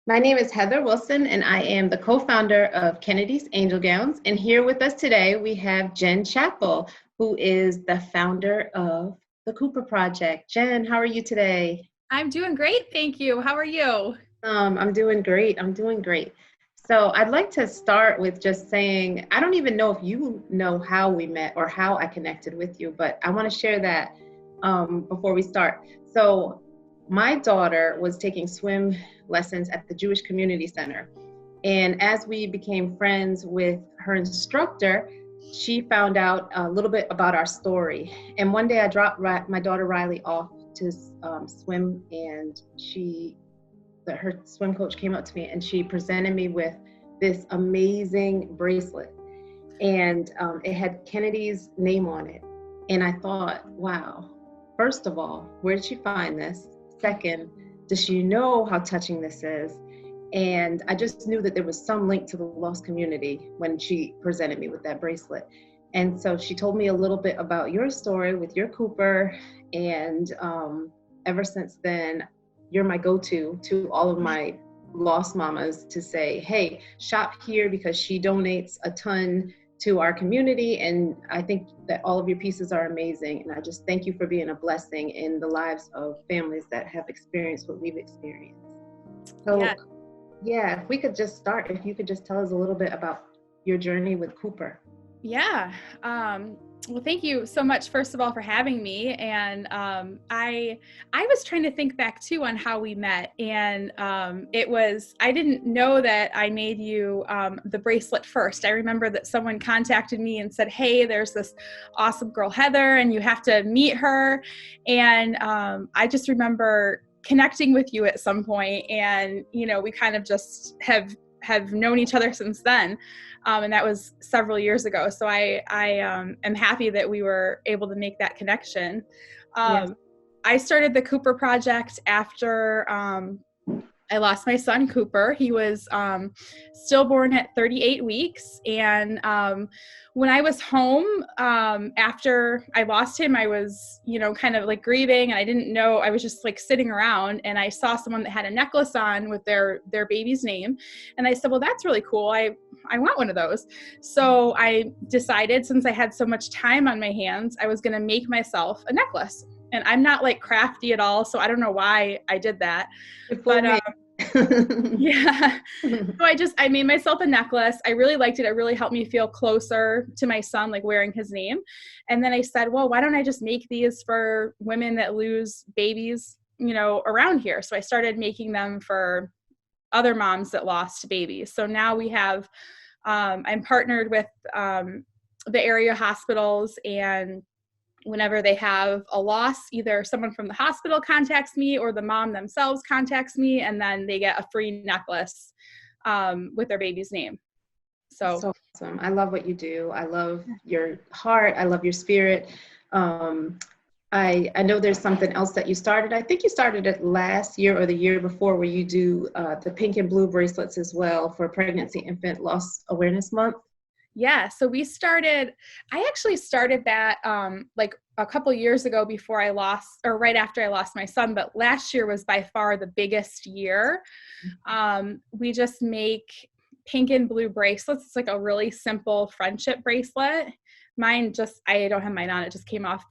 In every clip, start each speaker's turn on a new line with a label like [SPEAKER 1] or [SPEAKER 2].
[SPEAKER 1] My name is Heather Wilson, and I am the co-founder of Kennedy's Angel Gowns. And here with us today, we have Jen Chappell, who is the founder of the Cooper Project. Jen, how are you today?
[SPEAKER 2] I'm doing great, thank you. How are you?
[SPEAKER 1] I'm doing great. I'm doing great. So I'd like to start with just saying, I don't even know if you know how we met or how I connected with you, but I want to share that before we start. So my daughter was taking swim lessons at the Jewish Community Center. And as we became friends with her instructor, she found out a little bit about our story. And one day I dropped my daughter Riley off to swim, and her swim coach came up to me and she presented me with this amazing bracelet. And it had Kennedy's name on it. And I thought, wow, first of all, where did she find this? Second, does she know how touching this is? And I just knew that there was some link to the lost community when she presented me with that bracelet. And so she told me a little bit about your story with your Cooper. And ever since then, you're my go-to to all of my lost mamas to say, hey, shop here because she donates a ton to our community. And I think that all of your pieces are amazing. And I just thank you for being a blessing in the lives of families that have experienced what we've experienced. So
[SPEAKER 2] Yeah.
[SPEAKER 1] yeah, if we could just start, if you could just tell us a little bit about your journey with Cooper.
[SPEAKER 2] Yeah. Well, thank you so much, first of all, for having me. And I was trying to think back too on how we met, and I didn't know that I made you the bracelet first. I remember that someone contacted me and said, "Hey, there's this awesome girl Heather, and you have to meet her." And I just remember connecting with you at some point, and we kind of just have known each other since then. And that was several years ago. So I am happy that we were able to make that connection.
[SPEAKER 1] Yes.
[SPEAKER 2] I started the Cooper Project after I lost my son, Cooper. He was stillborn at 38 weeks. And when I was home, after I lost him, I was, kind of like grieving, and I didn't know, I was just like sitting around, and I saw someone that had a necklace on with their baby's name. And I said, well, that's really cool. I want one of those. So I decided, since I had so much time on my hands, I was going to make myself a necklace. And I'm not like crafty at all, so I don't know why I did that. But yeah. So I made myself a necklace. I really liked it. It really helped me feel closer to my son, like wearing his name. And then I said, well, why don't I just make these for women that lose babies, around here? So I started making them for other moms that lost babies. So now we have, I'm partnered with the area hospitals, and whenever they have a loss, either someone from the hospital contacts me or the mom themselves contacts me, and then they get a free necklace with their baby's name. So
[SPEAKER 1] awesome. I love what you do. I love your heart. I love your spirit. I know there's something else that you started. I think you started it last year or the year before, where you do the pink and blue bracelets as well for Pregnancy Infant Loss Awareness Month.
[SPEAKER 2] Yeah, so I actually started that like a couple years ago, before I lost, or right after I lost my son, but last year was by far the biggest year. We just make pink and blue bracelets. It's like a really simple friendship bracelet. I don't have mine on, it just came off,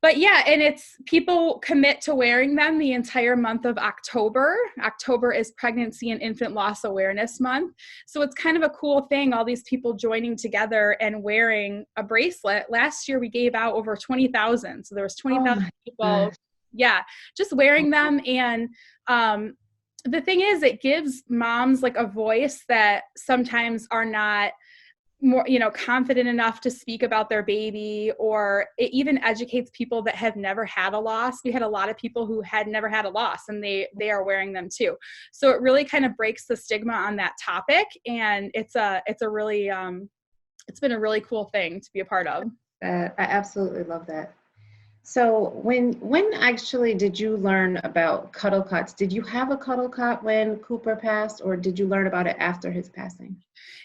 [SPEAKER 2] but yeah, and it's, people commit to wearing them the entire month of October. October is Pregnancy and Infant Loss Awareness Month. So it's kind of a cool thing, all these people joining together and wearing a bracelet. Last year we gave out over 20,000. So there was 20,000 people. Yeah, just wearing them. And the thing is, it gives moms like a voice that sometimes are not more, confident enough to speak about their baby, or it even educates people that have never had a loss. We had a lot of people who had never had a loss, and they are wearing them too. So it really kind of breaks the stigma on that topic. And it's really, it's been a really cool thing to be a part of.
[SPEAKER 1] I absolutely love that. So when actually did you learn about Cuddle Cuts? Did you have a Cuddle Cut when Cooper passed, or did you learn about it after his passing?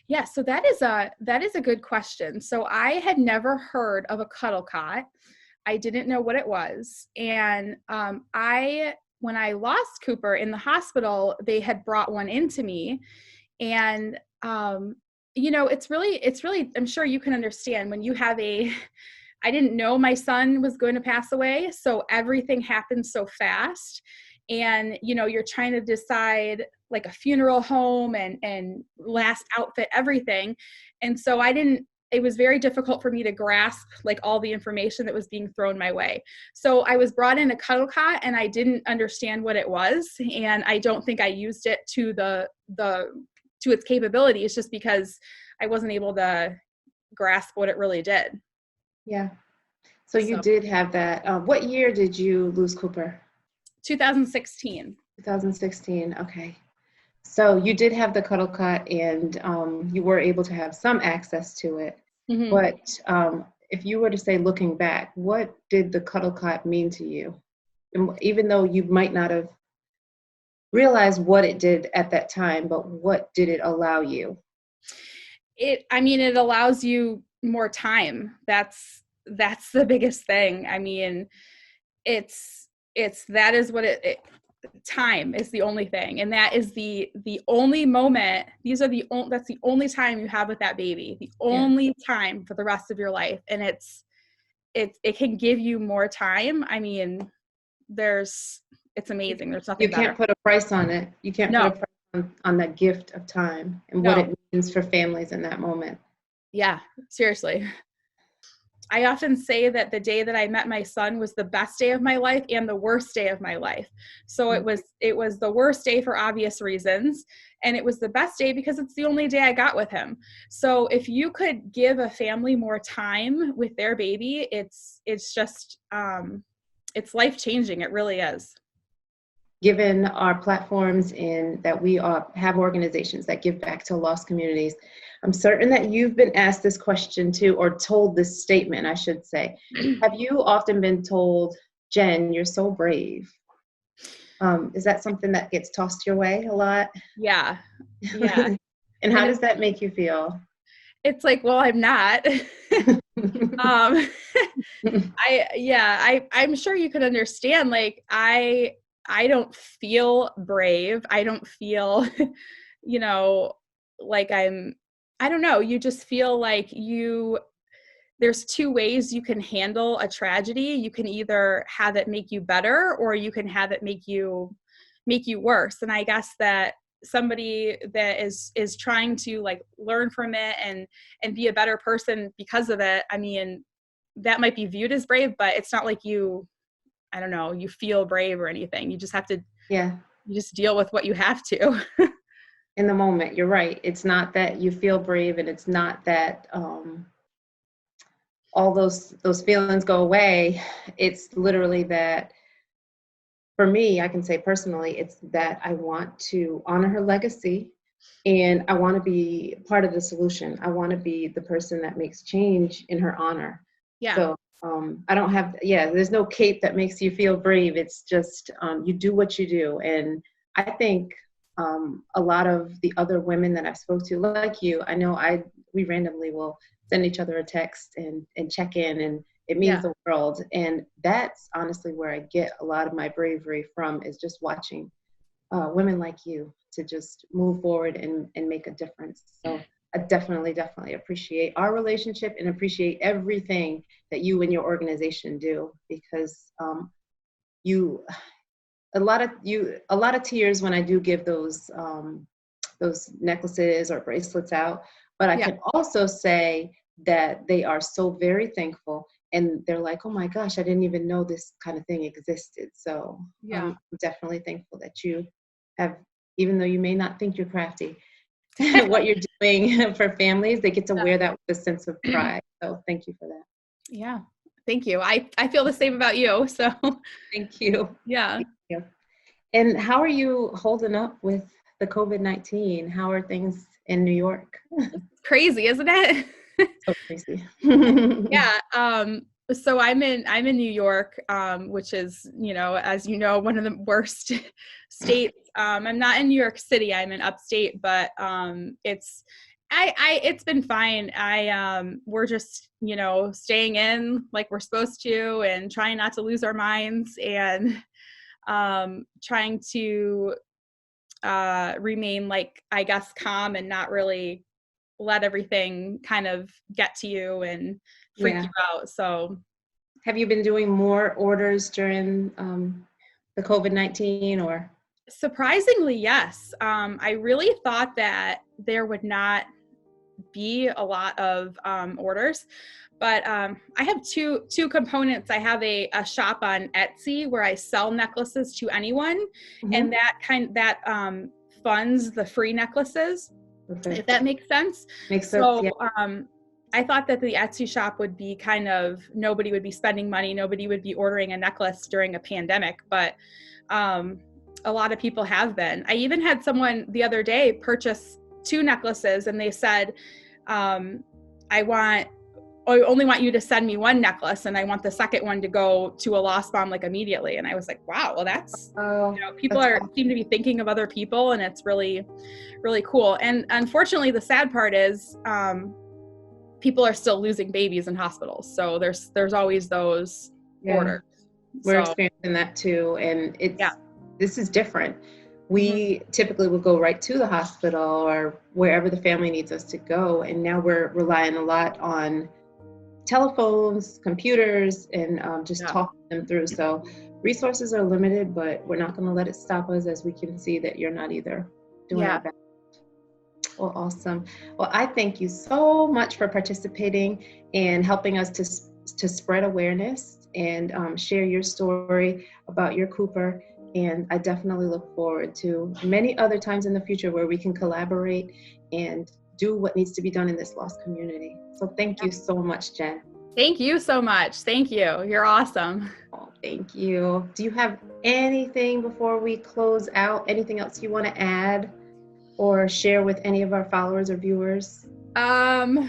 [SPEAKER 2] Yeah, so that is a good question. So I had never heard of a Cuddle Cot. I didn't know what it was. And I when I lost Cooper in the hospital, they had brought one into me. And, it's really, I'm sure you can understand when you have I didn't know my son was going to pass away. So everything happened so fast. And, you're trying to decide like a funeral home and last outfit, everything. And so it was very difficult for me to grasp like all the information that was being thrown my way. So I was brought in a Cuddle Cot and I didn't understand what it was. And I don't think I used it to to its capabilities just because I wasn't able to grasp what it really did.
[SPEAKER 1] Yeah. So you did have that. What year did you lose Cooper?
[SPEAKER 2] 2016.
[SPEAKER 1] 2016. Okay. So you did have the Cuddle Cot and you were able to have some access to it. Mm-hmm. But if you were to say, looking back, what did the Cuddle Cot mean to you? And even though you might not have realized what it did at that time, but what did it allow you?
[SPEAKER 2] It allows you more time. That's the biggest thing. I mean, time is the only thing. And that is the only moment. That's the only time you have with that baby, the only time for the rest of your life. And it can give you more time. I mean, it's amazing. There's nothing better.
[SPEAKER 1] You can't put a price on it. You can't put a price on that gift of time and what it means for families in that moment.
[SPEAKER 2] Yeah, seriously. I often say that the day that I met my son was the best day of my life and the worst day of my life. So it was the worst day for obvious reasons. And it was the best day because it's the only day I got with him. So if you could give a family more time with their baby, it's just, it's life-changing. It really is.
[SPEAKER 1] Given our platforms and that we have organizations that give back to lost communities, I'm certain that you've been asked this question too, or told this statement, I should say. Have you often been told, Jen, you're so brave? Is that something that gets tossed your way a lot?
[SPEAKER 2] Yeah.
[SPEAKER 1] And how does that make you feel?
[SPEAKER 2] It's like, well, I'm not. I'm sure you can understand. Like, I don't feel brave. I don't feel, like I don't know. You just feel like there's two ways you can handle a tragedy. You can either have it make you better or you can have it make you worse. And I guess that somebody that is trying to like learn from it and be a better person because of it, I mean, that might be viewed as brave, but it's not like you feel brave or anything. You just have to, you just deal with what you have to.
[SPEAKER 1] In the moment, you're right. It's not that you feel brave, and it's not that all those feelings go away. It's literally that, for me, I can say personally, it's that I want to honor her legacy, and I want to be part of the solution. I want to be the person that makes change in her honor. Yeah. So I don't have, there's no cape that makes you feel brave. It's just you do what you do. And I think a lot of the other women that I've spoke to, like you, I know we randomly will send each other a text and check in, and it means the world. And that's honestly where I get a lot of my bravery from, is just watching women like you to just move forward and make a difference. So I definitely appreciate our relationship and appreciate everything that you and your organization do, because a lot of tears when I do give those necklaces or bracelets out. But I can also say that they are so very thankful, and they're like, oh my gosh, I didn't even know this kind of thing existed. So I'm definitely thankful that you have, even though you may not think you're crafty, what you're doing for families, they get to wear that with a sense of pride. So thank you for that.
[SPEAKER 2] Yeah. Thank you. I feel the same about you. So
[SPEAKER 1] thank you.
[SPEAKER 2] Yeah.
[SPEAKER 1] Thank you. And how are you holding up with the COVID-19? How are things in New York?
[SPEAKER 2] Crazy, isn't it?
[SPEAKER 1] So crazy.
[SPEAKER 2] Yeah. So I'm in New York, which is, as you know, one of the worst states. I'm not in New York City. I'm in upstate, but it's been fine. We're just, staying in like we're supposed to and trying not to lose our minds. And trying to remain, like, I guess, calm and not really let everything kind of get to you and freak you out. So
[SPEAKER 1] have you been doing more orders during the COVID-19 or?
[SPEAKER 2] surprisingly, yes. I really thought that there would not be a lot of orders, but I have two components. I have a shop on Etsy where I sell necklaces to anyone, and that funds the free necklaces. Perfect. If that makes sense.
[SPEAKER 1] Makes sense.
[SPEAKER 2] So
[SPEAKER 1] yeah.
[SPEAKER 2] I thought that the Etsy shop would be kind of, nobody would be spending money, nobody would be ordering a necklace during a pandemic, but a lot of people have been. I even had someone the other day purchase 2 necklaces, and they said, I only want you to send me 1 necklace, and I want the second one to go to a lost mom, like, immediately. And I was like, wow, well, that's, people seem to be thinking of other people, and it's really, really cool. And unfortunately, the sad part is, people are still losing babies in hospitals. So there's always those orders.
[SPEAKER 1] We're experiencing that too. And this is different. We typically would go right to the hospital or wherever the family needs us to go. And now we're relying a lot on telephones, computers, and just talking them through. So resources are limited, but we're not going to let it stop us, as we can see that you're not either doing our best. Well, awesome. Well, I thank you so much for participating and helping us to spread awareness and share your story about your Cooper. And I definitely look forward to many other times in the future where we can collaborate and do what needs to be done in this lost community. So thank you so much, Jen.
[SPEAKER 2] Thank you so much. Thank you. You're awesome.
[SPEAKER 1] Oh, thank you. Do you have anything before we close out? Anything else you want to add or share with any of our followers or viewers?
[SPEAKER 2] No,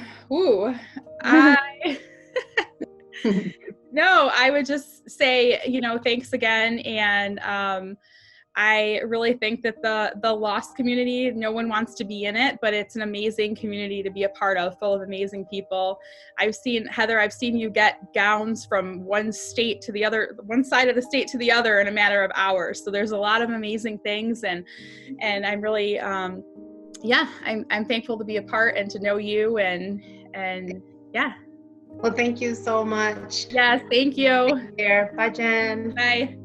[SPEAKER 2] I would just say, thanks again. And I really think that the lost community, no one wants to be in it, but it's an amazing community to be a part of, full of amazing people. Heather, I've seen you get gowns from one state to the other, one side of the state to the other in a matter of hours. So there's a lot of amazing things, and I'm really, I'm thankful to be a part and to know you, and yeah.
[SPEAKER 1] Well, thank you so much.
[SPEAKER 2] Yes, thank you.
[SPEAKER 1] Take care. Bye, Jen.
[SPEAKER 2] Bye.